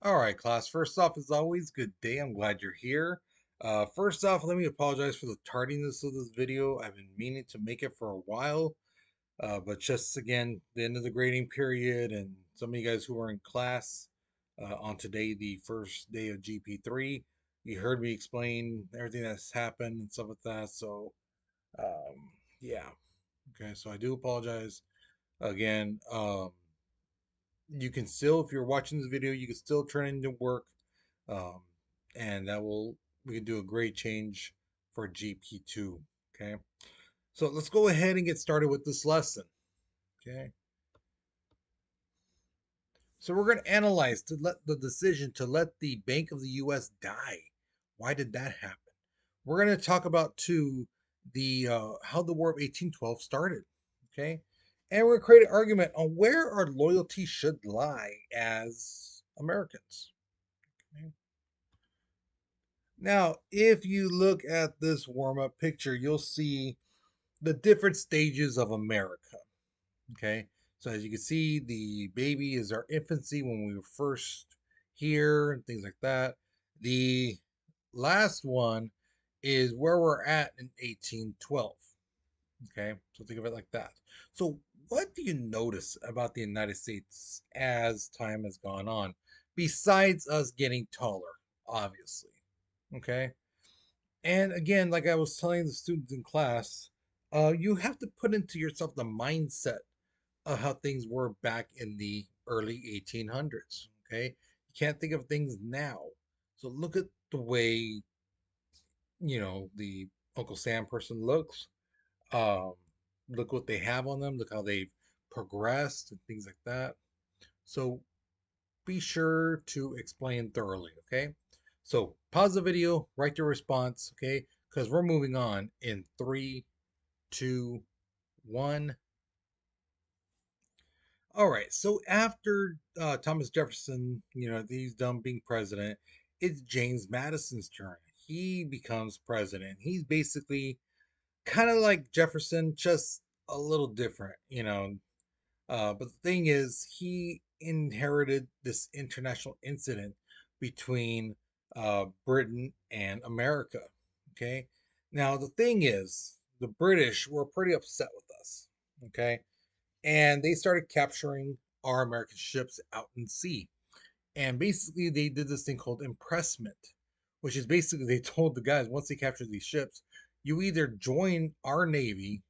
All right, class. First off, as always, good day. I'm glad you're here. First off, let me apologize for the tardiness of this video. I've been meaning to make it for a while, but just again, the end of the grading period, and some of you guys who are in class on today, the first day of GP3, you heard me explain everything that's happened and stuff like that. So, yeah. Okay, so I do apologize again. You can still, if you're watching this video, you can still turn it into work, um, and we can do a grade change for GP2. Okay, so let's go ahead and get started with this lesson. Okay, so we're going to analyze to let the decision to let the Bank of the U.S. die. Why did that happen? We're going to talk about too the how the War of 1812 started. Okay, and we're going to create an argument on where our loyalty should lie as Americans. Okay? Now, if you look at this warm up picture, you'll see the different stages of America. Okay, so as you can see, the baby is our infancy when we were first here and things like that. The last one is where we're at in 1812. Okay, so think of it like that. So, what do you notice about the United States as time has gone on, besides us getting taller, obviously? Okay, and again, like I was telling the students in class, you have to put into yourself the mindset of how things were back in the early 1800s. Okay, you can't think of things now. So look at the way the Uncle Sam person looks. Um, Look what they have on them. Look how they've progressed and things like that. So be sure to explain thoroughly. Okay. So pause the video, write your response. Okay, because we're moving on in three, two, one. All right. So after Thomas Jefferson, he's done being president, it's James Madison's turn. He becomes president. He's basically kind of like Jefferson, just a little different, but the thing is, he inherited this international incident between Britain and America. Okay. Now, the thing is, the British were pretty upset with us. Okay. And they started capturing our American ships out in sea. And basically, they did this thing called impressment, which is basically they told the guys once they captured these ships, you either join our navy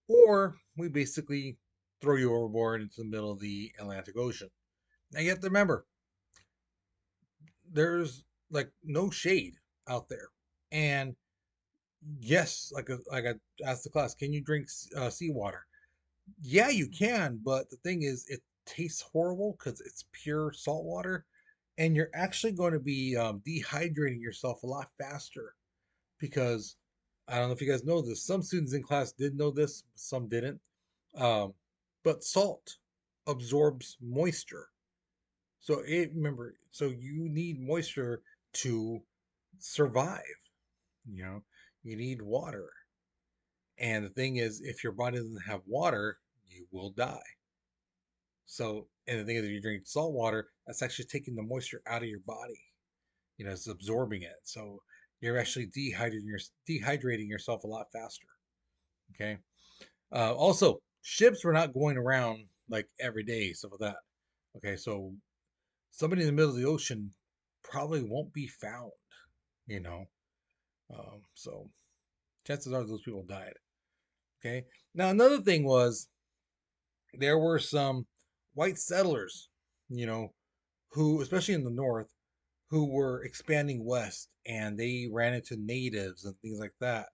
or we basically throw you overboard into the middle of the Atlantic Ocean. Now you have to remember, there's like no shade out there, and yes, like I asked the class, can you drink seawater? Yeah, you can, but the thing is, it tastes horrible because it's pure salt water, and you're actually going to be dehydrating yourself a lot faster because I don't know if you guys know this. Some students in class did know this, some didn't. Um, but salt absorbs moisture. So remember, so you need moisture to survive. You know, you need water. And the thing is, if your body doesn't have water, you will die. So, and the thing is, if you drink salt water, that's actually taking the moisture out of your body. It's absorbing it. So you're actually dehydrating yourself a lot faster. Okay. Also, ships were not going around like every day, stuff like that. Okay, so somebody in the middle of the ocean probably won't be found, you know. So chances are those people died. Okay. Now another thing was there were some white settlers, you know, who, especially in the north, who were expanding west, and they ran into natives and things like that.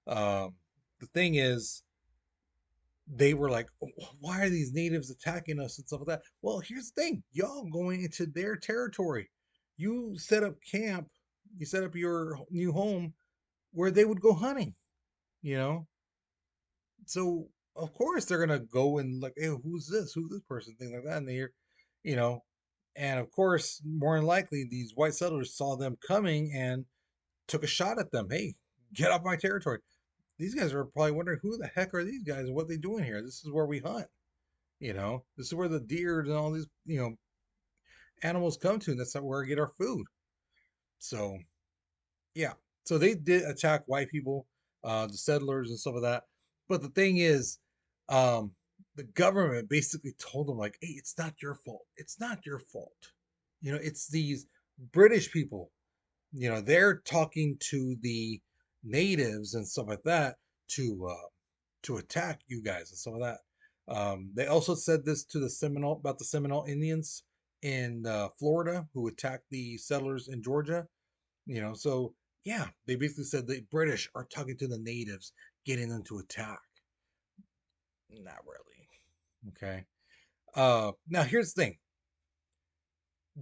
Um, the thing is, they were like, "Oh, why are these natives attacking us and stuff like that?" Well, here's the thing, y'all going into their territory. You set up camp, you set up your new home where they would go hunting, you know? So, of course, they're going to go and like, hey, who's this? Who's this person? Things like that. And they're, you know, and of course, more than likely, these white settlers saw them coming and took a shot at them. Hey, get off my territory. These guys are probably wondering who the heck are these guys and what they doing here? This is where we hunt. This is where the deer and all these, animals come to, and that's where we get our food. So yeah, so they did attack white people, the settlers and stuff of that. But the thing is, um, the government basically told them like, "Hey, it's not your fault. It's not your fault. You know, it's these British people. You know, they're talking to the natives and stuff like that to attack you guys and some of that." They also said this to the Seminole about the Seminole Indians in Florida who attacked the settlers in Georgia. You know, so yeah, they basically said the British are talking to the natives, getting them to attack. Not really. Okay. Now here's the thing.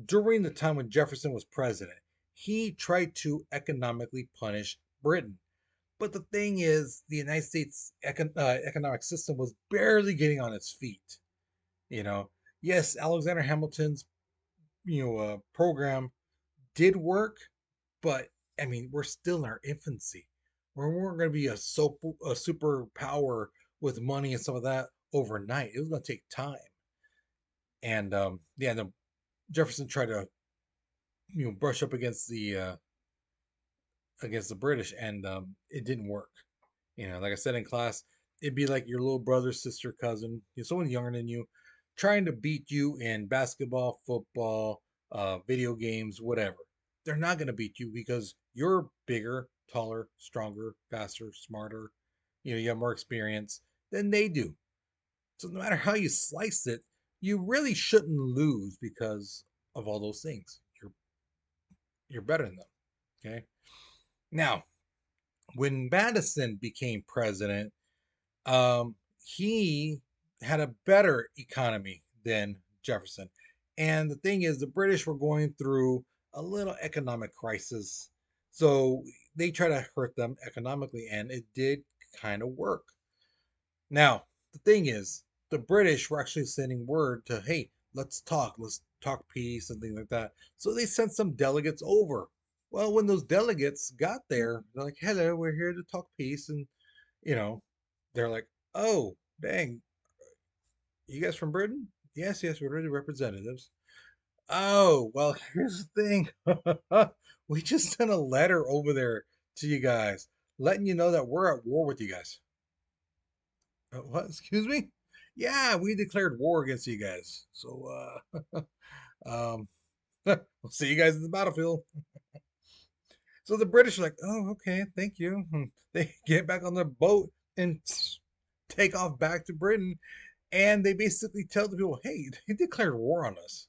During the time when Jefferson was president, he tried to economically punish Britain. But the thing is, the United States economic system was barely getting on its feet. You know, yes, Alexander Hamilton's program did work, but I mean, we're still in our infancy. We weren't going to be a superpower with money and some of that overnight. It was going to take time. And yeah, the Jefferson tried to brush up against the British, and it didn't work. You know, like I said in class, it'd be like your little brother, sister, cousin, someone younger than you, trying to beat you in basketball, football, video games, whatever. They're not going to beat you because you're bigger, taller, stronger, faster, smarter. You know, you have more experience than they do. So no matter how you slice it, you really shouldn't lose because of all those things. You're better than them. Okay. Now, when Madison became president, he had a better economy than Jefferson. And the thing is, the British were going through a little economic crisis. So they try to hurt them economically, and it did kind of work. Now, the thing is, the British were actually sending word to, hey, let's talk peace and things like that. So they sent some delegates over. Well, when those delegates got there, they're like, hello, we're here to talk peace. And, you know, they're like, oh, dang, you guys from Britain? Yes, yes, we're the representatives. Oh, well, here's the thing. We just sent a letter over there to you guys, letting you know that we're at war with you guys. What? Excuse me? Yeah, we declared war against you guys. So, um, we'll see you guys in the battlefield. So the British are like, oh, okay, thank you. They get back on their boat and take off back to Britain. And they basically tell the people, hey, they declared war on us.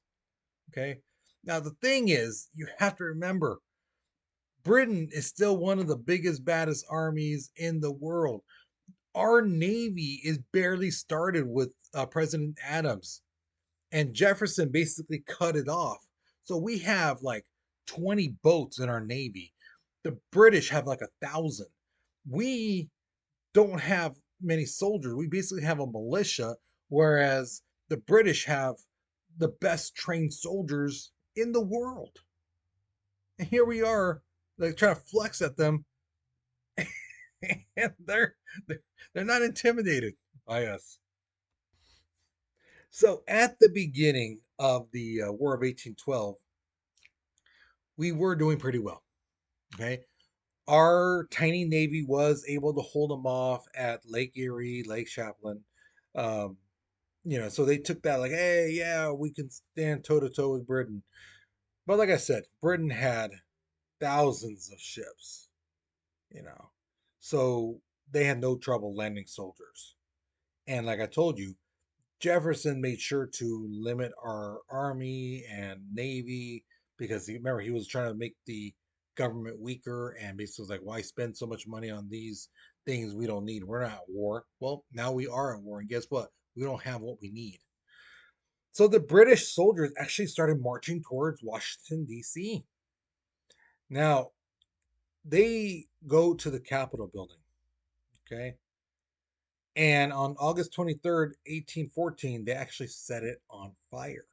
Okay. Now, the thing is, you have to remember, Britain is still one of the biggest, baddest armies in the world. Our Navy is barely started with President Adams, and Jefferson basically cut it off. So we have like 20 boats in our Navy. The British have like 1,000. We don't have many soldiers. We basically have a militia, whereas the British have the best trained soldiers in the world. And here we are, like trying to flex at them, and they're, they're not intimidated by us. So at the beginning of the War of 1812, we were doing pretty well. Okay, our tiny navy was able to hold them off at Lake Erie, Lake Champlain. Um, so they took that like, hey, yeah, we can stand toe to toe with Britain. But like I said, Britain had thousands of ships, you know, so they had no trouble landing soldiers. And like I told you, Jefferson made sure to limit our army and navy because remember he was trying to make the government weaker and basically was like, why spend so much money on these things we don't need? We're not at war. Well, now we are at war, and guess what? We don't have what we need. So the British soldiers actually started marching towards Washington, D.C. Now, they go to the Capitol building, okay? And on August 23rd, 1814, they actually set it on fire.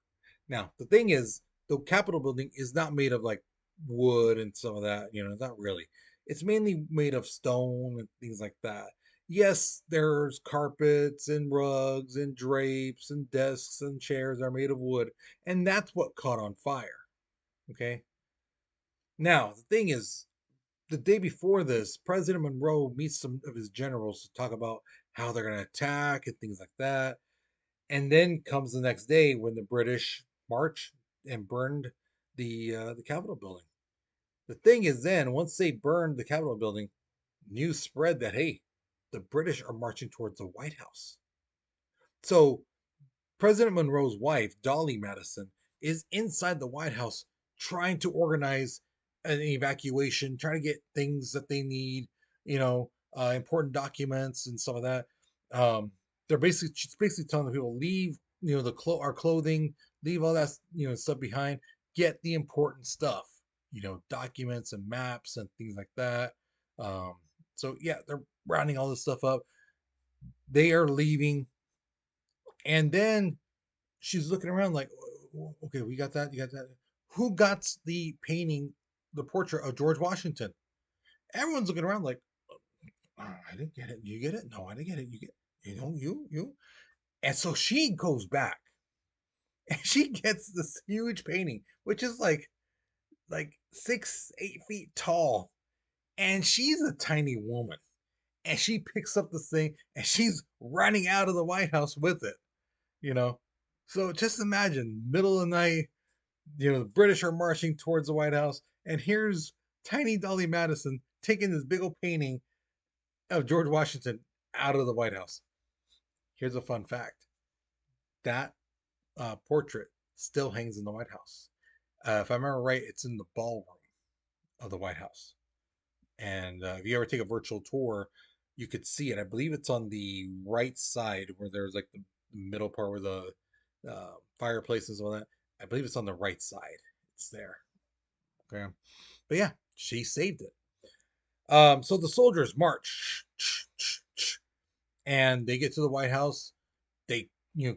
Now, the thing is, the Capitol building is not made of like wood and some of that, not really. It's mainly made of stone and things like that. Yes, there's carpets and rugs and drapes and desks and chairs are made of wood, and that's what caught on fire. Okay. Now, the thing is, the day before this, President Monroe meets some of his generals to talk about how they're going to attack and things like that. And then comes the next day when the British marched and burned the Capitol building. The thing is, then once they burned the Capitol building, news spread that hey, the British are marching towards the White House. So President Monroe's wife, Dolly Madison, is inside the White House trying to organize an evacuation, trying to get things that they need, important documents and some of that. Um, she's basically telling the people, leave, our clothing, leave all that, stuff behind, get the important stuff, documents and maps and things like that. Um, so yeah, they're rounding all this stuff up. They are leaving, and then she's looking around like, okay, we got that, you got that. Who got the painting, the portrait of George Washington? Everyone's looking around like, "Oh, I didn't get it. You get it? No, I didn't get it. You get, you. And so she goes back and she gets this huge painting, which is like 6, 8 feet tall, and she's a tiny woman. And she picks up this thing and she's running out of the White House with it, you know. So just imagine, middle of the night, the British are marching towards the White House, and here's tiny Dolly Madison taking this big old painting of George Washington out of the White House. Here's a fun fact: that portrait still hangs in the White House. If I remember right, it's in the ballroom of the White House. And if you ever take a virtual tour, you could see it. I believe it's on the right side where there's like the middle part where the fireplace is, all that. I believe it's on the right side. It's there. Okay. But yeah, she saved it. So the soldiers march and they get to the White House. They,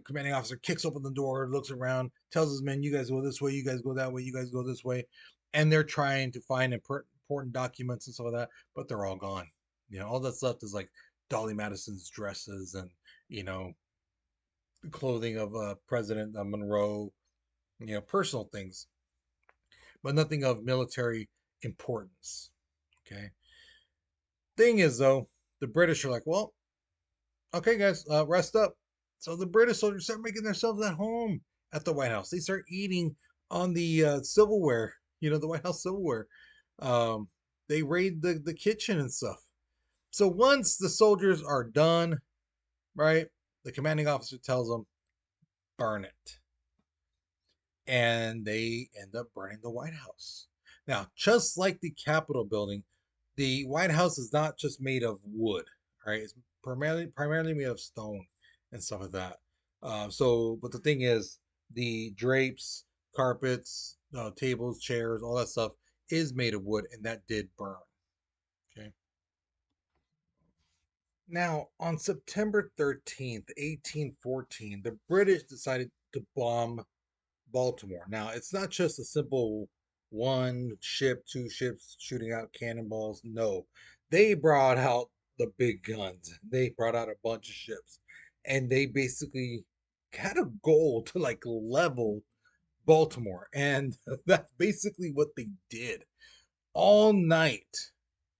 commanding officer kicks open the door, looks around, tells his men, you guys go this way, you guys go that way, you guys go this way. And they're trying to find important documents and stuff like that, but they're all gone. All that's left is like Dolly Madison's dresses and, you know, clothing of President Monroe, personal things, but nothing of military importance. Okay. Thing is, though, the British are like, well, okay, guys, rest up. So the British soldiers start making themselves at home at the White House. They start eating on the silverware, the White House silverware. Um, they raid the kitchen and stuff. So once the soldiers are done, right, the commanding officer tells them, burn it. And they end up burning the White House. Now, just like the Capitol building, the White House is not just made of wood, right? It's primarily made of stone and stuff like that. But the thing is, the drapes, carpets, tables, chairs, all that stuff is made of wood, and that did burn. Okay. Now, on September 13th, 1814, the British decided to bomb Baltimore. Now, it's not just a simple one ship, two ships shooting out cannonballs. No, they brought out the big guns. They brought out a bunch of ships, and they basically had a goal to like level Baltimore. And that's basically what they did all night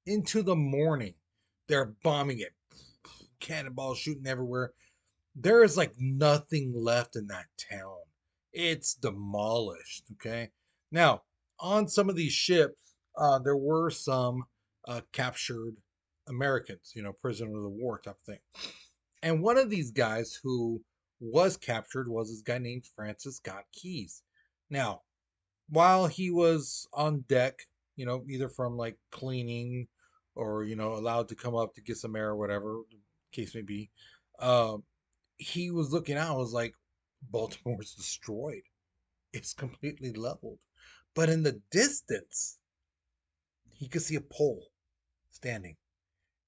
into the morning. They're bombing it, cannonballs shooting everywhere. There is like nothing left in that town. It's demolished. Okay. Now, on some of these ships, there were some captured Americans, prisoner of the war type of thing. And one of these guys who was captured was this guy named Francis Scott Keys. Now, while he was on deck, either from like cleaning or, allowed to come up to get some air or whatever the case may be, um, he was looking out, was like, Baltimore's destroyed. It's completely leveled. But in the distance, he could see a pole standing.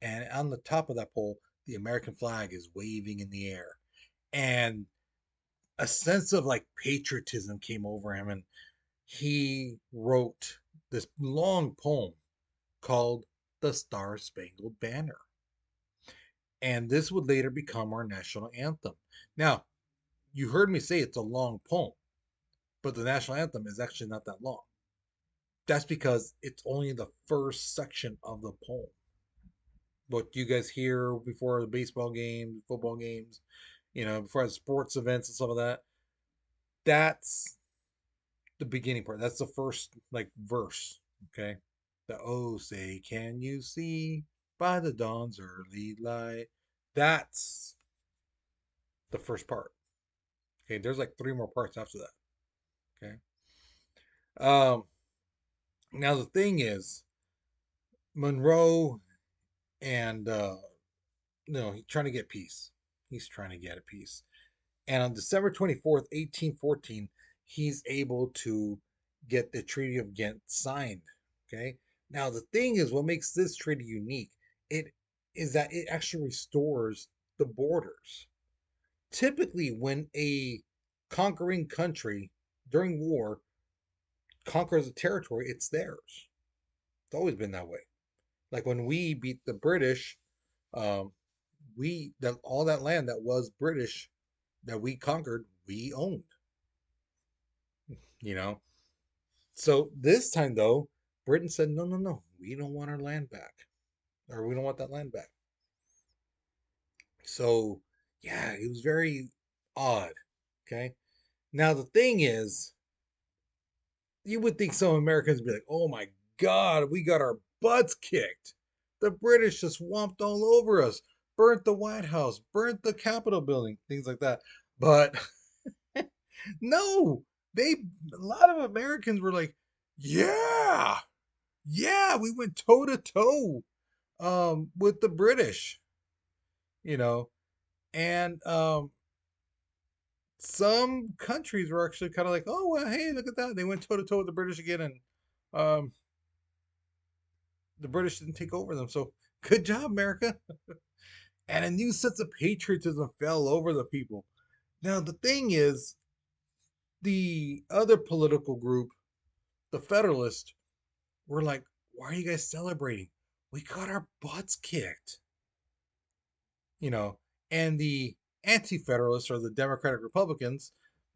And on the top of that pole, the American flag is waving in the air. And a sense of like patriotism came over him. And he wrote this long poem called The Star Spangled Banner. And this would later become our national anthem. Now, you heard me say it's a long poem, but the national anthem is actually not that long. That's because it's only the first section of the poem. What you guys hear before the baseball games, football games, before the sports events and some of that, that's the beginning part. That's the first like verse. Okay. The oh say can you see by the dawn's early light. That's the first part. Okay, there's like three more parts after that. Okay. Um Now the thing is, Monroe and no, he's trying to get peace. He's trying to get a peace. And on December 24th, 1814, he's able to get the Treaty of Ghent signed. Okay. Now the thing is, what makes this treaty unique, it is that it actually restores the borders. Typically, when a conquering country during war conquers a territory, it's theirs. It's always been that way. Like when we beat the British, um, we that all that land that was British that we conquered, we owned. You know. So this time though, Britain said, no, no, no, we don't want our land back, or we don't want that land back. So yeah, it was very odd. Okay. Now the thing is, you would think some Americans would be like, oh my God, we got our butts kicked. The British just swamped all over us, burnt the White House, burnt the Capitol building, things like that. But no, they, a lot of Americans were like, yeah, yeah, we went toe to toe with the British, you know, and some countries were actually kind of like, oh well, hey, look at that. They went toe to toe with the British again, and um, the British didn't take over them. So good job, America. And a new sense of patriotism fell over the people. Now the thing is, the other political group, the Federalists, were like, why are you guys celebrating? We got our butts kicked, you know. And the anti-federalists or the Democratic Republicans,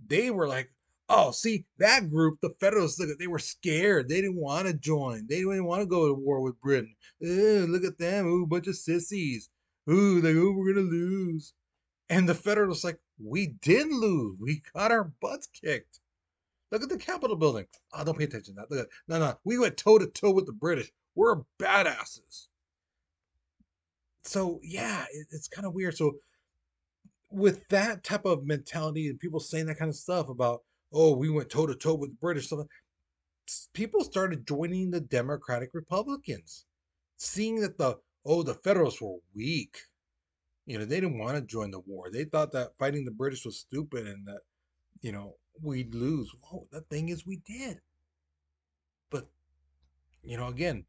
they were like, oh, see that group, the Federalists, look at, they were scared. They didn't want to join. They didn't want to go to war with Britain. Look at them, ooh, bunch of sissies. Ooh, like, oh, we're gonna lose. And the Federalists like, we did lose. We got our butts kicked. Look at the Capitol building. Oh, don't pay attention to that. Look at, no, no, we went toe to toe with the British. We're badasses. So yeah, it's kind of weird. So with that type of mentality and people saying that kind of stuff about, oh, we went toe to toe with the British stuff, people started joining the Democratic Republicans, seeing that the Federalists were weak. They didn't want to join the war. They thought that fighting the British was stupid and that we'd lose. Well, the thing is, we did. But again,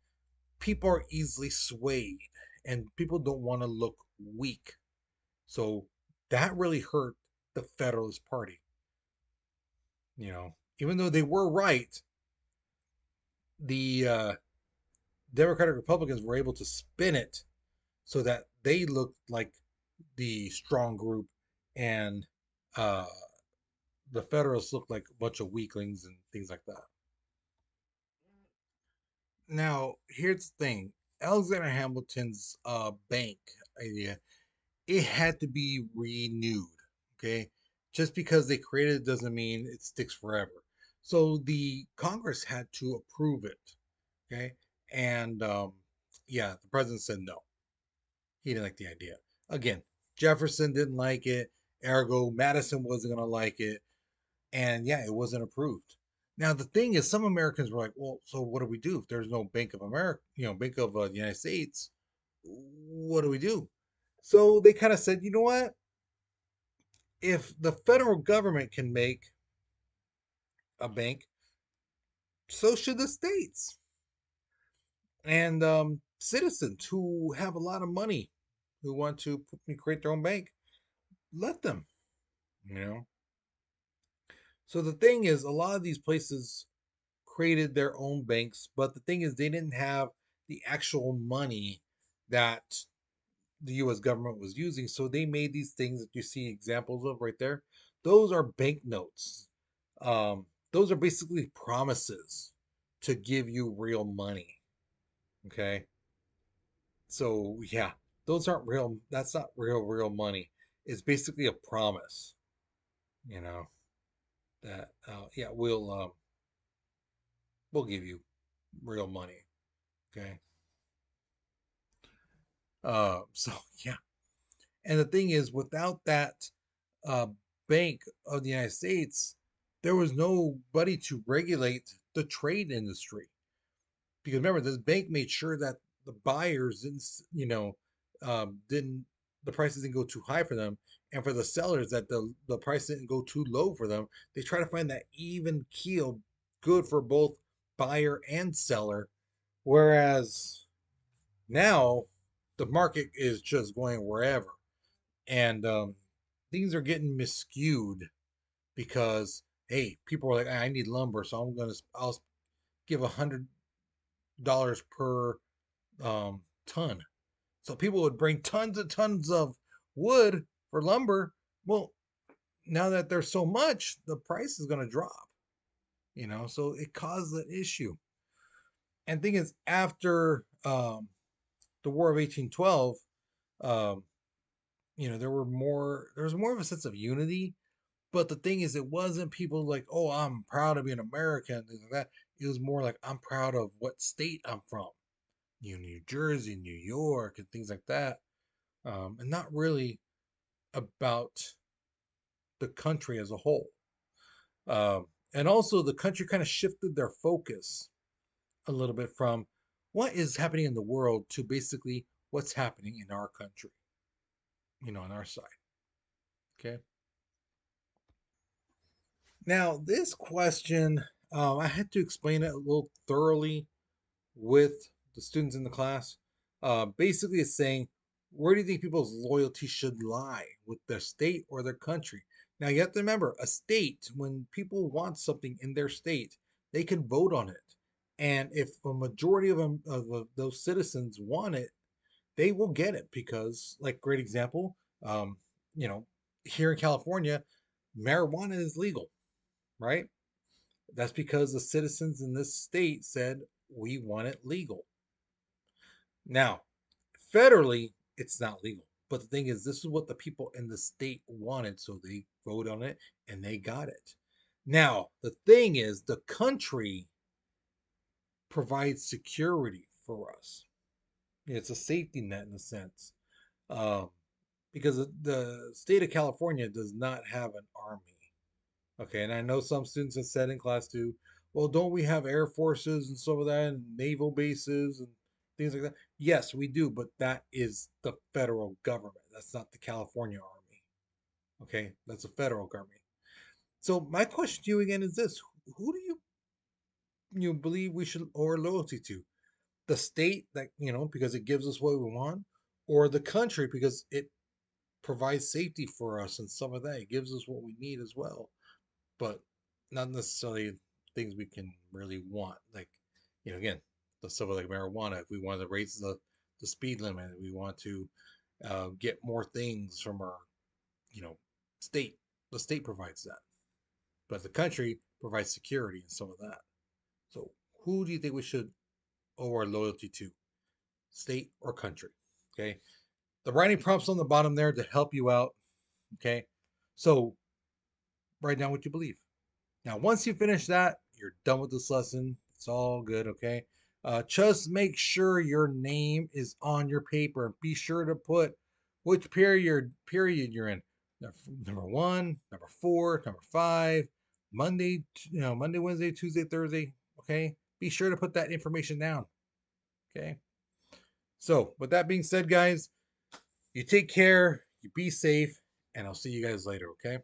people are easily swayed, and people don't want to look weak. So that really hurt the Federalist Party. Even though they were right, the Democratic Republicans were able to spin it so that they looked like the strong group, and uh, the Federalists looked like a bunch of weaklings and things like that. Now, here's the thing: Alexander Hamilton's bank idea, it had to be renewed. Okay, just because they created it doesn't mean it sticks forever. So the Congress had to approve it. Okay, and yeah, the president said no. He didn't like the idea. Again, Jefferson didn't like it. Ergo, Madison wasn't going to like it. And yeah, it wasn't approved. Now, the thing is, some Americans were like, well, so what do we do if there's no Bank of America, Bank of the United States? What do we do? So they kind of said, you know what? If the federal government can make a bank, so should the states. And citizens who have a lot of money who want to create their own bank, let them, you know. So the thing is, a lot of these places created their own banks, but the thing is, they didn't have the actual money that the US government was using. So they made these things that you see examples of right there. Those are banknotes. Those are basically promises to give you real money. Okay. So yeah, those aren't real. That's not real money. It's basically a promise, you know, that yeah, we'll give you real money. Okay. So yeah, and the thing is, without that uh, Bank of the United States, there was nobody to regulate the trade industry. Because remember, this bank made sure that the buyers didn't, didn't the prices didn't go too high for them, and for the sellers that the price didn't go too low for them. They try to find that even keel, good for both buyer and seller. Whereas now, the market is just going wherever, and things are getting miscued because hey, people are like, I need lumber, so I'll give $100 per ton. So people would bring tons and tons of wood for lumber. Well, now that there's so much, the price is going to drop. So it caused an issue. And thing is, after the War of 1812, um, there was more of a sense of unity. But the thing is, it wasn't people like, oh, I'm proud to be an American, things like that. It was more like, I'm proud of what state I'm from. New Jersey, New York, and things like that. And not really about the country as a whole. Um, and also, the country kind of shifted their focus a little bit from what is happening in the world to basically what's happening in our country, on our side. Okay. Now, this question, I had to explain it a little thoroughly with the students in the class. Basically, it's saying, where do you think people's loyalty should lie, with their state or their country? Now, you have to remember, a state, when people want something in their state, they can vote on it. And if a majority of them, those citizens want it, they will get it because, like, great example, you know, here in California, marijuana is legal, right? That's because the citizens in this state said we want it legal. Now, federally, it's not legal. But the thing is, this is what the people in the state wanted, so they voted on it and they got it. Now, the thing is, the country provides security for us. It's a safety net in a sense, um, because the state of California does not have an army. Okay, and I know some students have said in class too, well, don't we have air forces and some of that, and naval bases and things like that? Yes, we do, but that is the federal government. That's not the California Army. Okay, that's the federal government. So my question to you again is this: who do you believe we should owe our loyalty to? The state that because it gives us what we want, or the country because it provides safety for us and some of that. It gives us what we need as well, but not necessarily things we can really want. Like, again, the stuff like marijuana. If we want to raise the speed limit, we want to get more things from our, you know, state. The state provides that, but the country provides security and some of that. So, who do you think we should owe our loyalty to, state or country? Okay, the writing prompts on the bottom there to help you out. Okay, so write down what you believe. Now, once you finish that, you're done with this lesson. It's all good, okay? Just make sure your name is on your paper and be sure to put which period you're in. Number one, number four, number five, Monday, Monday, Wednesday, Tuesday, Thursday. Okay, be sure to put that information down. Okay. So, with that being said, guys, you take care, you be safe, and I'll see you guys later. Okay.